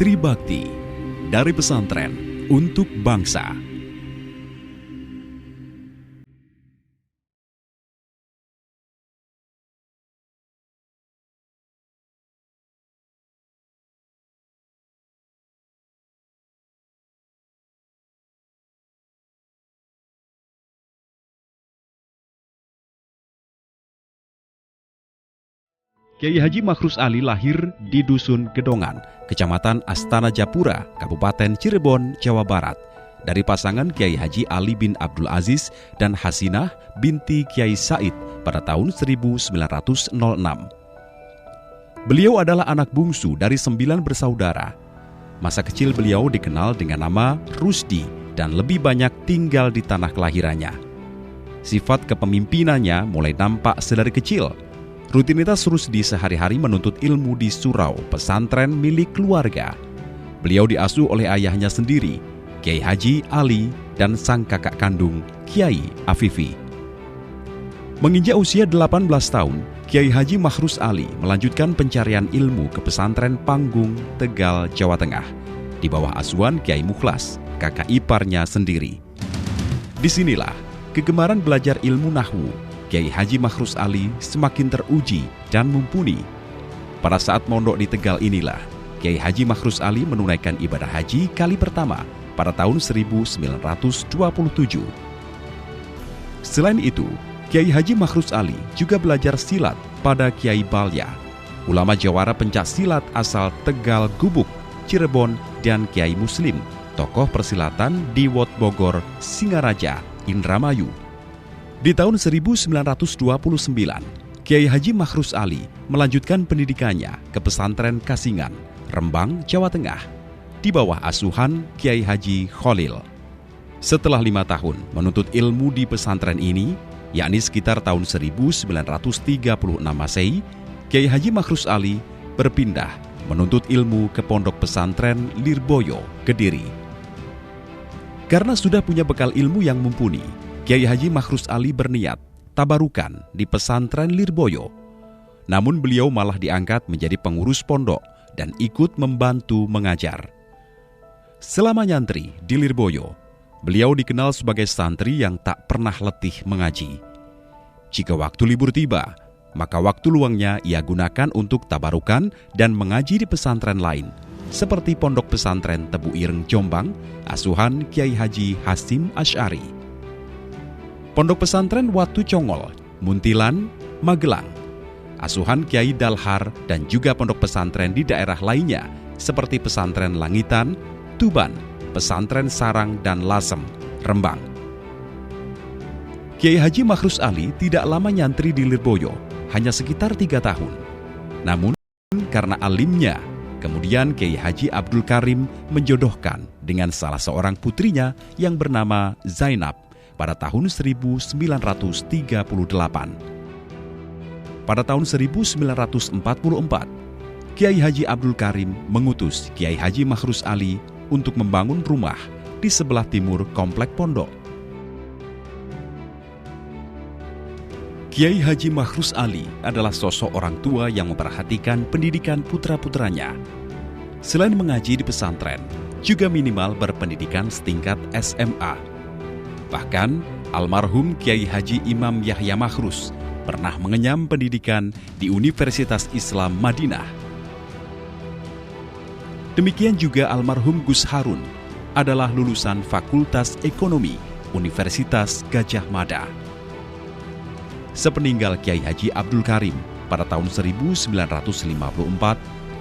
Tribakti dari pesantren untuk bangsa. Kiai Haji Makhrus Ali lahir di Dusun Gedongan, Kecamatan Astana Japura, Kabupaten Cirebon, Jawa Barat, dari pasangan Kiai Haji Ali bin Abdul Aziz dan Hasinah binti Kiai Said pada tahun 1906. Beliau adalah anak bungsu dari 9 bersaudara. Masa kecil beliau dikenal dengan nama Rusdi dan lebih banyak tinggal di tanah kelahirannya. Sifat kepemimpinannya mulai nampak sedari kecil. Rutinitas Rusdi sehari-hari menuntut ilmu di surau pesantren milik keluarga. Beliau diasuh oleh ayahnya sendiri, Kiai Haji Ali, dan sang kakak kandung, Kiai Afifi. Menginjak usia 18 tahun, Kiai Haji Makhrus Ali melanjutkan pencarian ilmu ke pesantren Panggung, Tegal, Jawa Tengah, di bawah asuhan Kiai Mukhlas, kakak iparnya sendiri. Disinilah kegemaran belajar ilmu nahwu Kiai Haji Makhrus Ali semakin teruji dan mumpuni. Pada saat mondok di Tegal inilah, Kiai Haji Makhrus Ali menunaikan ibadah haji kali pertama pada tahun 1927. Selain itu, Kiai Haji Makhrus Ali juga belajar silat pada Kiai Balya, ulama jawara pencak silat asal Tegal Gubuk, Cirebon, dan Kiai Muslim, tokoh persilatan di Wot Bogor, Singaraja, Indramayu. Di tahun 1929, Kiai Haji Makhrus Ali melanjutkan pendidikannya ke pesantren Kasingan, Rembang, Jawa Tengah, di bawah asuhan Kiai Haji Khalil. Setelah 5 tahun menuntut ilmu di pesantren ini, yakni sekitar tahun 1936 Masehi, Kiai Haji Makhrus Ali berpindah menuntut ilmu ke pondok pesantren Lirboyo, Kediri. Karena sudah punya bekal ilmu yang mumpuni, Kiai Haji Makhrus Ali berniat tabarukan di pesantren Lirboyo. Namun beliau malah diangkat menjadi pengurus pondok dan ikut membantu mengajar. Selama nyantri di Lirboyo, beliau dikenal sebagai santri yang tak pernah letih mengaji. Jika waktu libur tiba, maka waktu luangnya ia gunakan untuk tabarukan dan mengaji di pesantren lain, seperti pondok pesantren Tebu Ireng Jombang, asuhan Kiai Haji Hasim Asy'ari. Pondok pesantren Watu Congol, Muntilan, Magelang, asuhan Kiai Dalhar, dan juga pondok pesantren di daerah lainnya seperti pesantren Langitan, Tuban, pesantren Sarang, dan Lasem, Rembang. Kiai Haji Makhrus Ali tidak lama nyantri di Lirboyo, hanya sekitar 3 tahun. Namun karena alimnya, kemudian Kiai Haji Abdul Karim menjodohkan dengan salah seorang putrinya yang bernama Zainab pada tahun 1938. Pada tahun 1944, Kiai Haji Abdul Karim mengutus Kiai Haji Makhrus Ali untuk membangun rumah di sebelah timur komplek pondok. Kiai Haji Makhrus Ali adalah sosok orang tua yang memperhatikan pendidikan putra-putranya. Selain mengaji di pesantren, juga minimal berpendidikan setingkat SMA. Bahkan, almarhum Kiai Haji Imam Yahya Makhrus pernah mengenyam pendidikan di Universitas Islam Madinah. Demikian juga almarhum Gus Harun adalah lulusan Fakultas Ekonomi Universitas Gadjah Mada. Sepeninggal Kiai Haji Abdul Karim pada tahun 1954,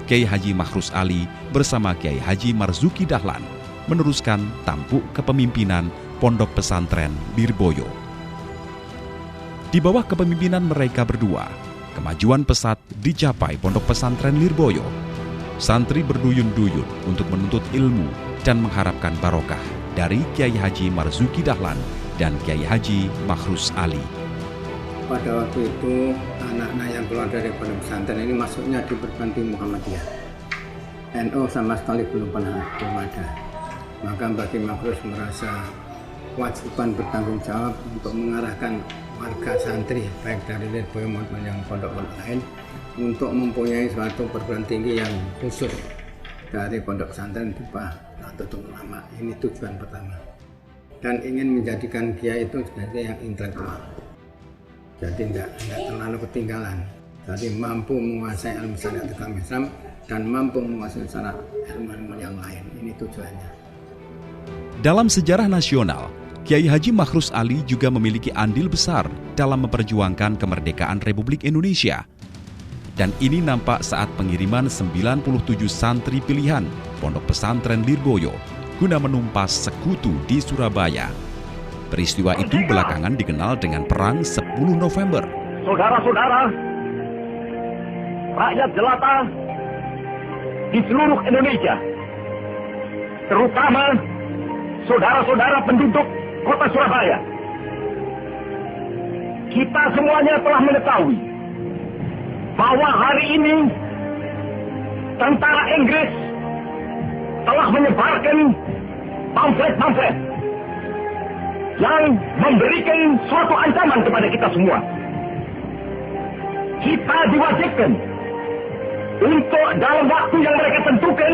Kiai Haji Makhrus Ali bersama Kiai Haji Marzuki Dahlan meneruskan tampuk kepemimpinan pondok pesantren Lirboyo. Di bawah kepemimpinan mereka berdua, kemajuan pesat dicapai pondok pesantren Lirboyo. Santri berduyun-duyun untuk menuntut ilmu dan mengharapkan barokah dari Kiai Haji Marzuki Dahlan dan Kiai Haji Makhrus Ali. Pada waktu itu, anak-anak yang keluar dari pondok pesantren ini masuknya di perguruan tinggi Muhammadiyah. NU sama sekali belum ada. Maka bagi Makhrus merasa kewajiban bertanggung jawab untuk mengarahkan warga santri baik dari Lirboyo maupun yang pondok lain untuk mempunyai suatu perguruan tinggi yang khusus dari Pondok Pesantren Dupa Nahdlatul Ulama. Ini tujuan pertama. Dan ingin menjadikan Kiai itu sebagai yang intelektual. Jadi tidak terlalu ketinggalan. Jadi mampu menguasai ilmu syariat agama Islam dan mampu menguasai syarat ilmu yang lain. Ini tujuannya. Dalam sejarah nasional, Kiai Haji Makhrus Ali juga memiliki andil besar dalam memperjuangkan kemerdekaan Republik Indonesia. Dan ini nampak saat pengiriman 97 santri pilihan Pondok Pesantren Lirboyo guna menumpas sekutu di Surabaya. Peristiwa itu belakangan dikenal dengan Perang 10 November. Saudara-saudara, rakyat jelata di seluruh Indonesia, terutama saudara-saudara penduduk kota Surabaya, kita semuanya telah mengetahui bahwa hari ini tentara Inggris telah menyebarkan pamflet-pamflet yang memberikan suatu ancaman kepada kita semua. Kita diwajibkan untuk dalam waktu yang mereka tentukan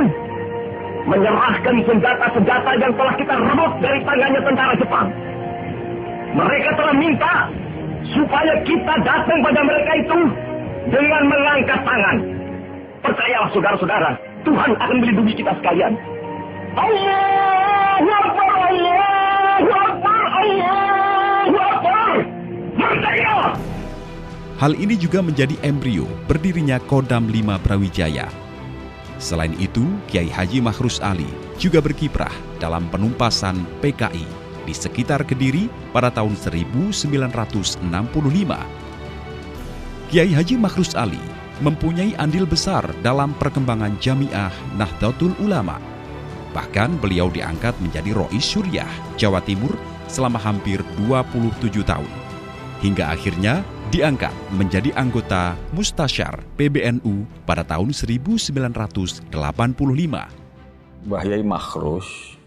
menyerahkan senjata-senjata yang telah kita rebut dari tangannya tentara Jepang. Mereka telah minta supaya kita datang pada mereka itu dengan mengangkat tangan. Percayalah saudara-saudara, Tuhan akan melindungi kita sekalian. Allahu Akbar, Allahu Akbar, Allahu Akbar. Merdeka! Hal ini juga menjadi embrio berdirinya Kodam 5 Brawijaya. Selain itu, Kiai Haji Makhrus Ali juga berkiprah dalam penumpasan PKI di sekitar Kediri pada tahun 1965. Kiai Haji Makhrus Ali mempunyai andil besar dalam perkembangan Jamiah Nahdlatul Ulama. Bahkan beliau diangkat menjadi Rois Syuriah Jawa Timur selama hampir 27 tahun. Hingga akhirnya diangkat menjadi anggota Mustasyar PBNU pada tahun 1985. Mbah Yai Makhrus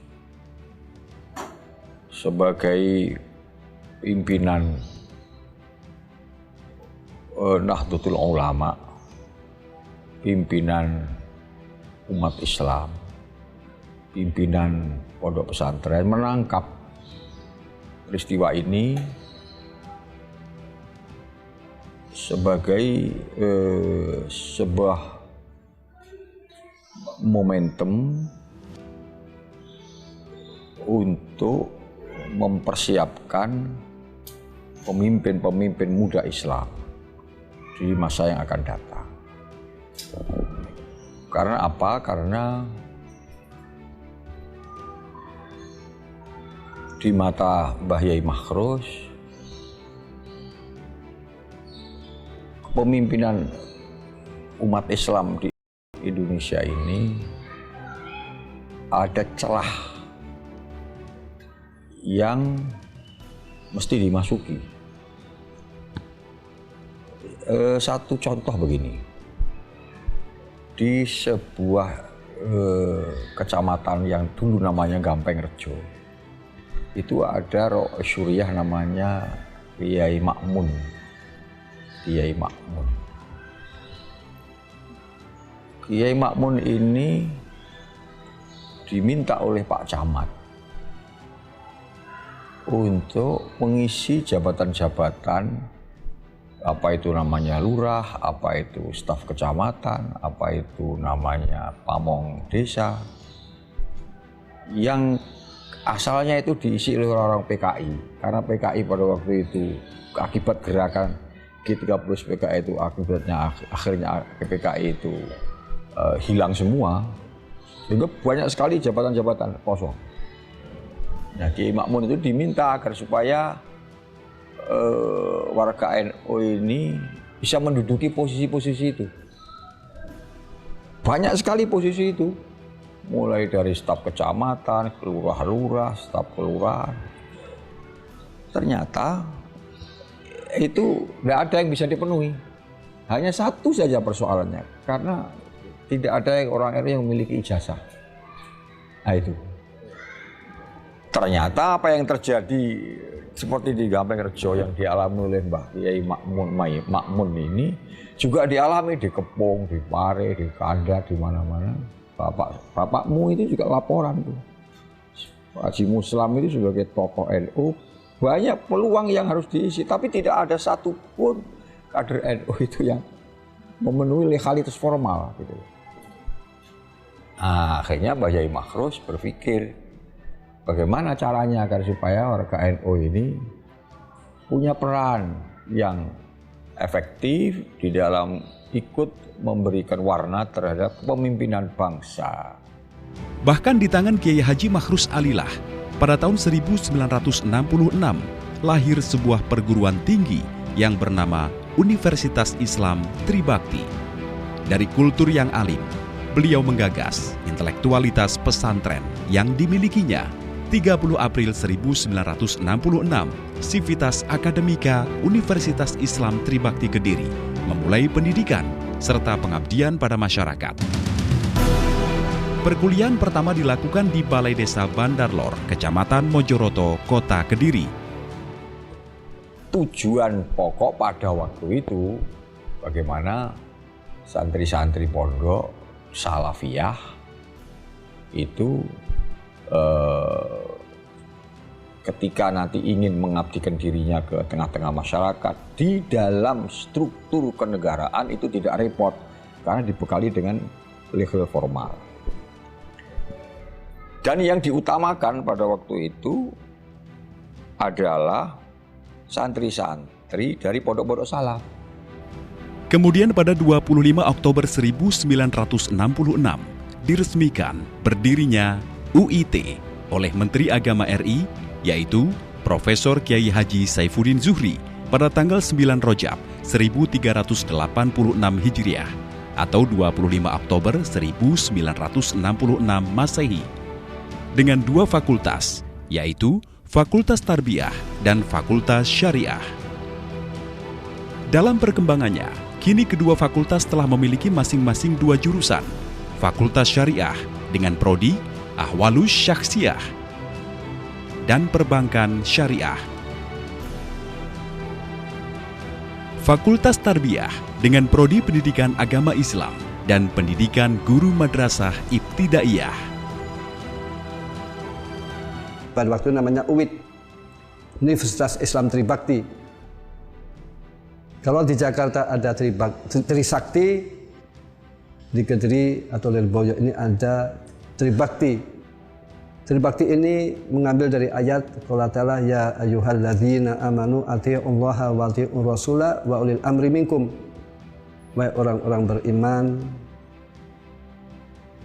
sebagai pimpinan Nahdlatul Ulama, pimpinan umat Islam, pimpinan pondok pesantren menangkap peristiwa ini sebagai sebuah momentum untuk mempersiapkan pemimpin-pemimpin muda Islam di masa yang akan datang. Karena apa? Karena di mata Mbah Yai Makhrus, kepemimpinan umat Islam di Indonesia ini ada celah yang mesti dimasuki. Satu contoh begini, di sebuah kecamatan yang dulu namanya Gampeng Rejo, itu ada Rois Syuriah namanya Kiai Makmun. Kiai Makmun. Kiai Makmun ini diminta oleh Pak Camat untuk mengisi jabatan-jabatan, apa itu namanya lurah, apa itu staf kecamatan, apa itu namanya pamong desa, yang asalnya itu diisi oleh orang-orang PKI. Karena PKI pada waktu itu akibat gerakan G30 PKI itu akhirnya PKI itu hilang semua, sehingga banyak sekali jabatan-jabatan kosong. Nah, Kiai Makmun itu diminta agar supaya warga NU ini bisa menduduki posisi-posisi itu. Banyak sekali posisi itu, mulai dari staf kecamatan, lurah-lurah, staf kelurahan. Ternyata itu tidak ada yang bisa dipenuhi. Hanya satu saja persoalannya, karena tidak ada orang NU yang memiliki ijazah. Nah itu. Ternyata apa yang terjadi seperti di Gampeng Rejo yang dialami oleh Mbah Kiai Makmun ini juga dialami di Kepung, di Pare, di Kanda, di mana-mana. bapakmu itu juga laporan tuh. Haji Muslam itu sebagai tokoh NU, banyak peluang yang harus diisi, tapi tidak ada satupun kader NU itu yang memenuhi legalitas formal gitu. Nah, akhirnya Mbah Yai Makhrus berpikir bagaimana caranya agar supaya warga NU ini punya peran yang efektif di dalam ikut memberikan warna terhadap kepemimpinan bangsa. Bahkan di tangan Kiai Haji Makhrus Alilah, pada tahun 1966 lahir sebuah perguruan tinggi yang bernama Universitas Islam Tribakti. Dari kultur yang alim, beliau menggagas intelektualitas pesantren yang dimilikinya. 30 April 1966, Sivitas Akademika Universitas Islam Tribakti Kediri memulai pendidikan serta pengabdian pada masyarakat. Perkuliahan pertama dilakukan di Balai Desa Bandarlor, Kecamatan Mojoroto, Kota Kediri. Tujuan pokok pada waktu itu bagaimana santri-santri pondok salafiyah itu ketika nanti ingin mengabdikan dirinya ke tengah-tengah masyarakat di dalam struktur kenegaraan itu tidak repot karena dibekali dengan legal formal. Dan yang diutamakan pada waktu itu adalah santri-santri dari pondok-pondok salaf. Kemudian pada 25 Oktober 1966 diresmikan berdirinya UIT oleh Menteri Agama RI, yaitu Profesor Kiai Haji Saifuddin Zuhri pada tanggal 9 Rajab 1386 Hijriah atau 25 Oktober 1966 Masehi. Dengan dua fakultas, yaitu Fakultas Tarbiyah dan Fakultas Syariah. Dalam perkembangannya, kini kedua fakultas telah memiliki masing-masing dua jurusan. Fakultas Syariah dengan prodi Ahwalus Syakhsiyah dan Perbankan Syariah. Fakultas Tarbiyah dengan prodi Pendidikan Agama Islam dan Pendidikan Guru Madrasah Ibtidaiyah. Pada waktu namanya UIT, Universitas Islam Tribakti. Kalau di Jakarta ada Trisakti, di Kediri atau Lirboyo ini ada Tribakti. Tribakti ini mengambil dari ayat qala ta'ala ya ayyuhalladzina amanu athi'ullaha wa athi'ur rasula wa ulil amri minkum. Wahai orang-orang beriman,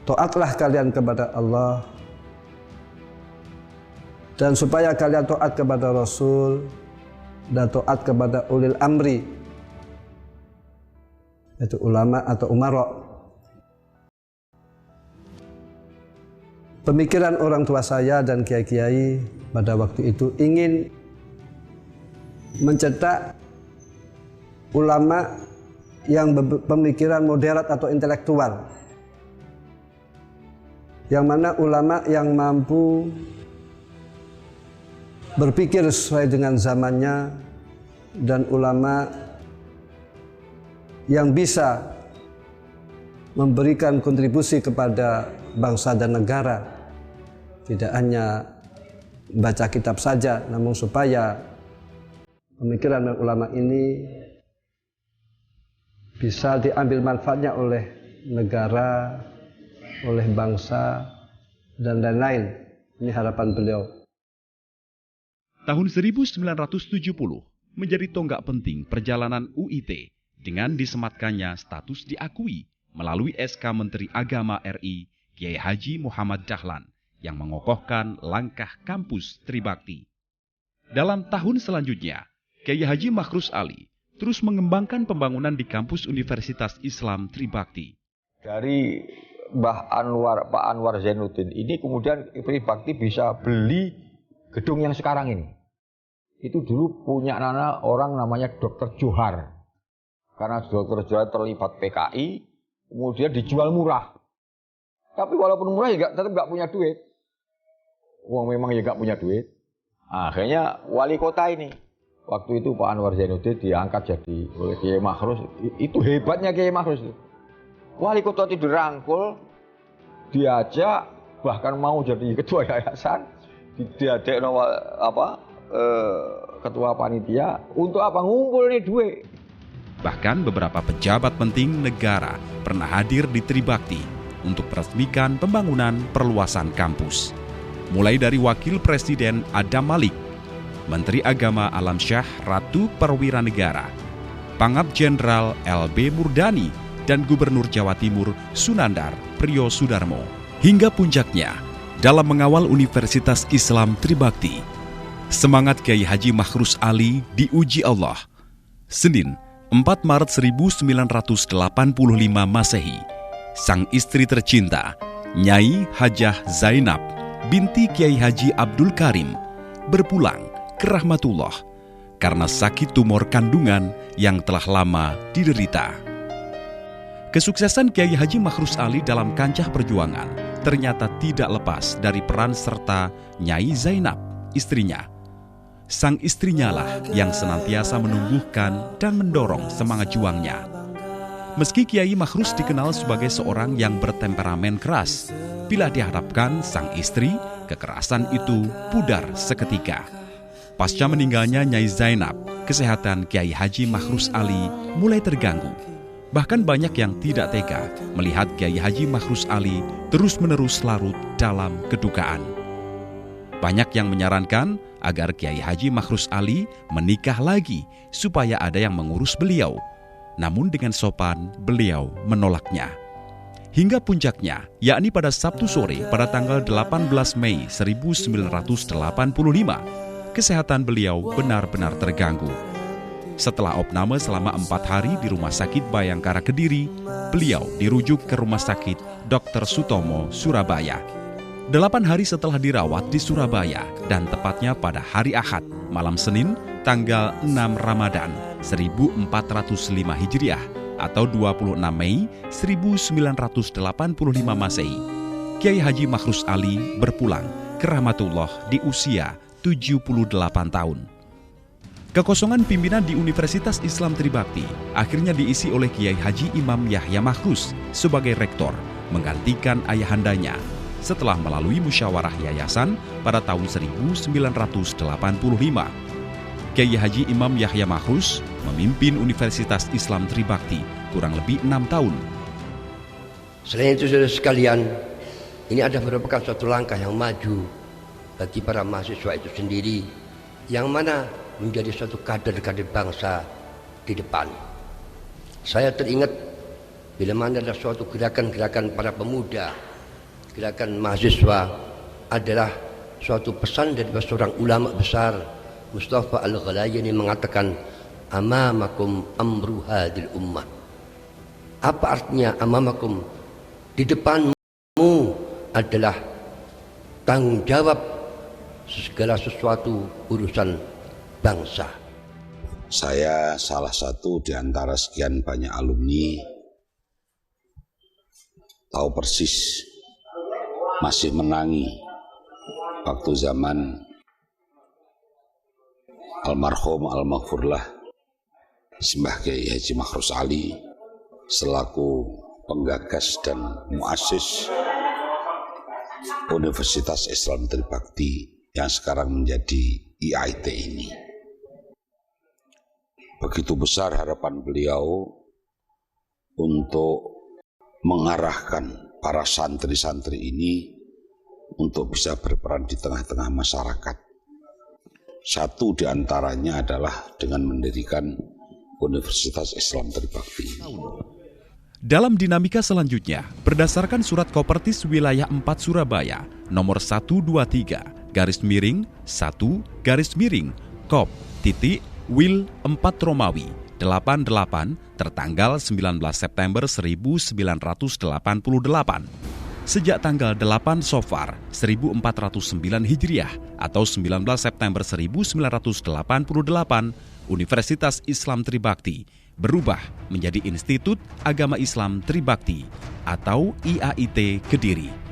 taatlah kalian kepada Allah, dan supaya kalian taat kepada Rasul dan taat kepada ulil amri, yaitu ulama atau umara. Pemikiran orang tua saya dan kiai-kiai pada waktu itu ingin mencetak ulama yang pemikiran moderat atau intelektual, yang mana ulama yang mampu berpikir sesuai dengan zamannya dan ulama yang bisa memberikan kontribusi kepada bangsa dan negara, tidak hanya baca kitab saja, namun supaya pemikiran ulama ini bisa diambil manfaatnya oleh negara, oleh bangsa, dan lain-lain. Ini harapan beliau. Tahun 1970 menjadi tonggak penting perjalanan UIT dengan disematkannya status diakui melalui SK Menteri Agama RI Kiai Haji Muhammad Dahlan yang mengokohkan langkah kampus Tribakti. Dalam tahun selanjutnya, Kiai Haji Makhrus Ali terus mengembangkan pembangunan di kampus Universitas Islam Tribakti. Dari Pak Anwar Zainuddin ini kemudian Tribakti bisa beli gedung yang sekarang ini. Itu dulu punya orang namanya Dr. Johar. Karena Dr. Johar terlibat PKI, kemudian dijual murah. Tapi walaupun murah ya tetap nggak punya duit. Uang memang ya nggak punya duit. Akhirnya wali kota ini, waktu itu Pak Anwar Zainuddin diangkat jadi oleh Kiai Makhrus. Itu hebatnya Kiai Makhrus. Wali kota itu dirangkul, diajak bahkan mau jadi ketua yayasan, diajak ketua panitia untuk apa, ngumpul nih duit. Bahkan beberapa pejabat penting negara pernah hadir di Tribakti untuk meresmikan pembangunan perluasan kampus. Mulai dari Wakil Presiden Adam Malik, Menteri Agama Alam Syah Ratu Perwira Negara, Pangap Jenderal LB Murdani, dan Gubernur Jawa Timur Sunandar Priyo Sudarmo. Hingga puncaknya, dalam mengawal Universitas Islam Tribakti, semangat Kiai Haji Makhrus Ali diuji Allah. Senin, 4 Maret 1985 Masehi, sang istri tercinta, Nyai Hajah Zainab binti Kiai Haji Abdul Karim, berpulang ke rahmatullah karena sakit tumor kandungan yang telah lama diderita. Kesuksesan Kiai Haji Makhrus Ali dalam kancah perjuangan ternyata tidak lepas dari peran serta Nyai Zainab, istrinya. Sang istrinya lah yang senantiasa menumbuhkan dan mendorong semangat juangnya. Meski Kiai Makhrus dikenal sebagai seorang yang bertemperamen keras, bila dihadapkan sang istri, kekerasan itu pudar seketika. Pasca meninggalnya Nyai Zainab, kesehatan Kiai Haji Makhrus Ali mulai terganggu. Bahkan banyak yang tidak tega melihat Kiai Haji Makhrus Ali terus-menerus larut dalam kedukaan. Banyak yang menyarankan agar Kiai Haji Makhrus Ali menikah lagi supaya ada yang mengurus beliau. Namun dengan sopan beliau menolaknya. Hingga puncaknya, yakni pada Sabtu sore pada tanggal 18 Mei 1985, kesehatan beliau benar-benar terganggu. Setelah opname selama 4 hari di Rumah Sakit Bayangkara Kediri, beliau dirujuk ke Rumah Sakit Dr. Sutomo, Surabaya. 8 hari setelah dirawat di Surabaya dan tepatnya pada hari Ahad, malam Senin, tanggal 6 Ramadan 1405 Hijriah atau 26 Mei 1985 Masehi, Kiai Haji Makhrus Ali berpulang ke rahmatullah di usia 78 tahun. Kekosongan pimpinan di Universitas Islam Tribakti akhirnya diisi oleh Kiai Haji Imam Yahya Makhrus sebagai rektor, menggantikan ayahandanya setelah melalui musyawarah yayasan pada tahun 1985. Kiai Haji Imam Yahya Makhrus memimpin Universitas Islam Tribakti kurang lebih 6 tahun. Selain itu, saudara sekalian, ini adalah merupakan suatu langkah yang maju bagi para mahasiswa itu sendiri, yang mana menjadi suatu kader-kader bangsa di depan. Saya teringat bila mana ada suatu gerakan-gerakan para pemuda, gerakan mahasiswa adalah suatu pesan dari seorang ulama besar, Mustafa Al-Ghalayani, mengatakan amamakum amru hadil ummah. Apa artinya amamakum? Di depanmu adalah tanggung jawab segala sesuatu urusan bangsa. Saya salah satu di antara sekian banyak alumni, tahu persis, masih menangi waktu zaman almarhum al-maghfurlah Simbah Kiai Haji Makhrus Ali selaku penggagas dan muassis Universitas Islam Tribakti yang sekarang menjadi IAIT ini. Begitu besar harapan beliau untuk mengarahkan para santri-santri ini untuk bisa berperan di tengah-tengah masyarakat. Satu di antaranya adalah dengan mendirikan Universitas Islam Tribakti. Dalam dinamika selanjutnya, berdasarkan Surat Kopertis Wilayah 4 Surabaya nomor 123-1-Kop.Wil 4 Romawi 88 tertanggal 19 September 1988. Sejak tanggal 8 Sofar 1409 Hijriah atau 19 September 1988, Universitas Islam Tribakti berubah menjadi Institut Agama Islam Tribakti atau IAIT Kediri.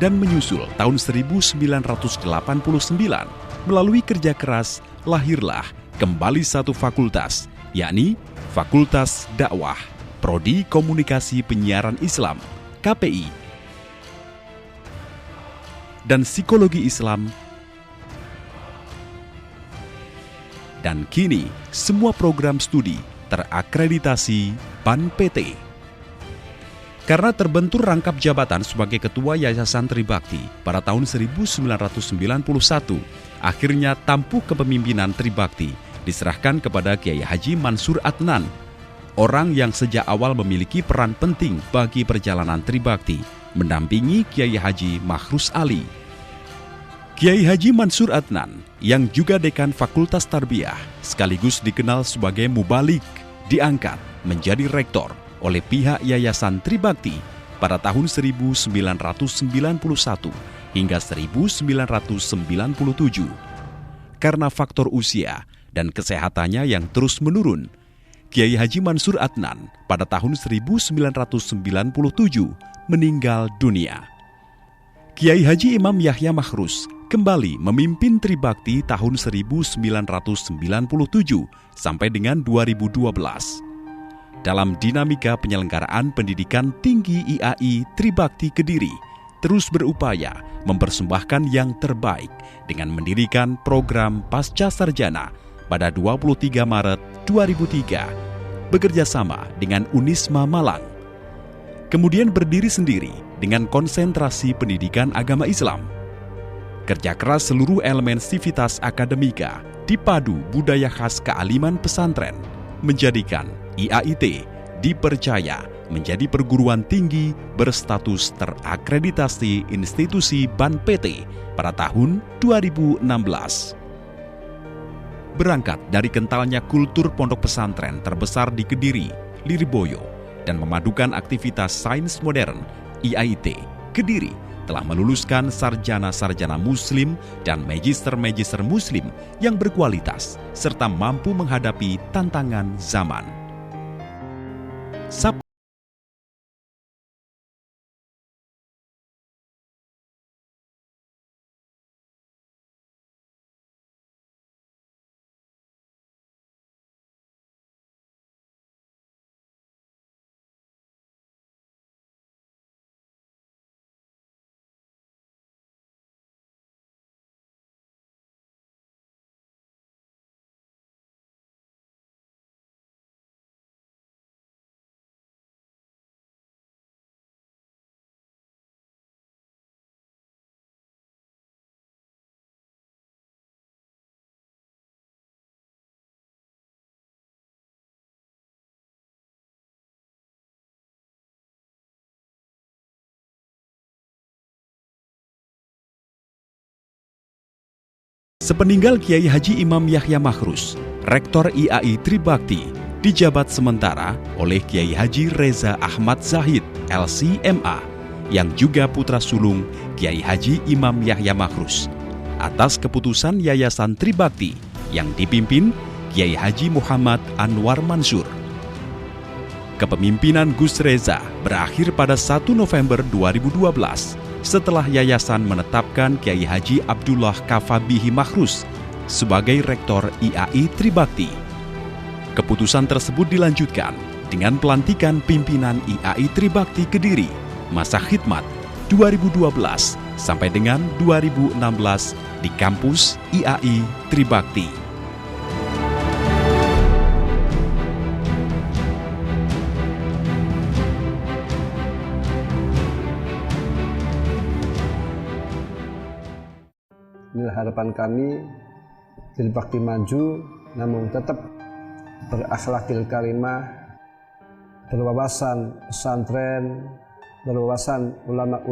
dan menyusul tahun 1989, melalui kerja keras lahirlah kembali satu fakultas, yakni Fakultas Dakwah, Prodi Komunikasi Penyiaran Islam, KPI, dan Psikologi Islam. Dan kini semua program studi terakreditasi BAN PT. Karena terbentur rangkap jabatan sebagai Ketua Yayasan Tribakti pada tahun 1991, akhirnya tampuk kepemimpinan Tribakti diserahkan kepada Kiai Haji Mansur Adnan, orang yang sejak awal memiliki peran penting bagi perjalanan Tribakti, mendampingi Kiai Haji Makhrus Ali. Kiai Haji Mansur Adnan, yang juga dekan Fakultas Tarbiyah, sekaligus dikenal sebagai Mubalik, diangkat menjadi rektor oleh pihak Yayasan Tribakti pada tahun 1991 hingga 1997. Karena faktor usia dan kesehatannya yang terus menurun, Kiai Haji Mansur Adnan pada tahun 1997 meninggal dunia. Kiai Haji Imam Yahya Makhrus kembali memimpin Tribakti tahun 1997 sampai dengan 2012. Dalam dinamika penyelenggaraan pendidikan tinggi IAI Tribakti Kediri, terus berupaya mempersembahkan yang terbaik dengan mendirikan program Pasca Sarjana pada 23 Maret 2003, bekerja sama dengan Unisma Malang. Kemudian berdiri sendiri dengan konsentrasi pendidikan agama Islam. Kerja keras seluruh elemen sivitas akademika dipadu budaya khas kealiman pesantren, menjadikan IAIT dipercaya menjadi perguruan tinggi berstatus terakreditasi institusi BAN PT pada tahun 2016. Berangkat dari kentalnya kultur pondok pesantren terbesar di Kediri, Lirboyo, dan memadukan aktivitas sains modern, IAIT Kediri telah meluluskan sarjana-sarjana muslim dan magister-magister muslim yang berkualitas serta mampu menghadapi tantangan zaman. Sepeninggal Kiai Haji Imam Yahya Makhrus, Rektor IAI Tribakti, dijabat sementara oleh Kiai Haji Reza Ahmad Zahid, LC.MA, yang juga putra sulung Kiai Haji Imam Yahya Makhrus, atas keputusan Yayasan Tribakti yang dipimpin Kiai Haji Muhammad Anwar Mansur. Kepemimpinan Gus Reza berakhir pada 1 November 2012 setelah yayasan menetapkan Kiai Haji Abdullah Kafabihi Makhrus sebagai Rektor IAI Tribakti. Keputusan tersebut dilanjutkan dengan pelantikan pimpinan IAI Tribakti Kediri masa khidmat 2012 sampai dengan 2016 di kampus IAI Tribakti. Inilah harapan kami, Tribakti maju, namun tetap berakhlakil karimah, berwawasan pesantren, berwawasan ulama